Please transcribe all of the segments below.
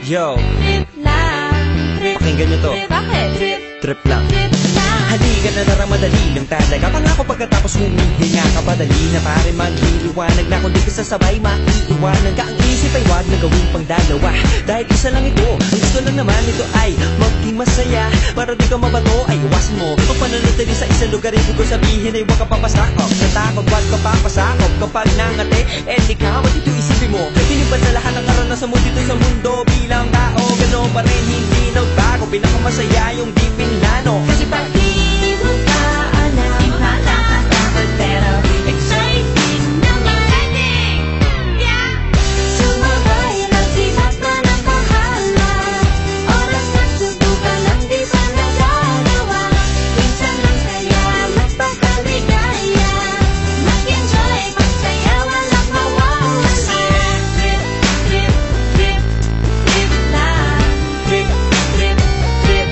Yo, Trip lang, trip, pakinggan nyo to. trip. Bakit? Trip, Trip lang. trip lang. Halika na tara, madali lang talaga. Pangako pagkatapos humihinga ka padali na pare magliliwanag na kung di ka sasabay maiiwanan ka. Ang isip ay wag na gawin pang dalawa, dahil isa lang ito. Ang gusto lang naman ito ay maging masaya. Para di ka mabato ay iwasan mo pag pananatili sa isang lugar. Ibig ko sabihin ay huwag ka papasakop sa takot, wag ka papasakop kapag nangate. di ka, ba't ito isipin mo? Pinipad na lahat ng karanasan mo dito sa mundo. Bilang tao, gano'n pa rin hindi nagbago. Pinakamasaya yung di pinlano. Kasi pag di mo ka alam, nakakatakot pero exciting naman. Yeah! Sumabay lang di mas na napahala. Oras na subukan lang di pa nagagawa. Minsan lang saya, magpakaligaya. Mag-enjoy, magsaya, walang mawawala. Trip, trip, trip, trip lang. Trip, trip, trip,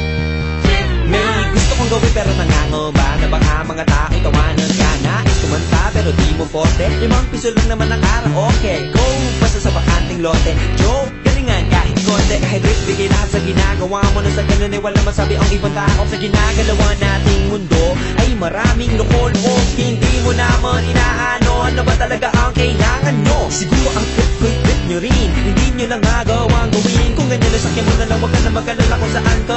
trip May gusto kong gawin pero nangangamba na baka mga tao tawanan ka. Nais kumanta pero di mo forte. 5 piso lang naman ang karaoke. Go, basta sa bakanting lote. Joke, galingan kahit konti. Kahit rip, bigay lahat sa ginagawa mo. Na sa ganun ay wala masabi ang ibang tao. Sa ginagalawa nating mundo ay maraming loko-loko. Hindi mo naman inaano ano ba talaga ang kailangan nyo. Siguro ang trip ko'y trip nyo rin. Hindi nyo lang nagawang gawin. Kung ganyan na sakyan mo na lang, wag ka na mag-alala kung saan ka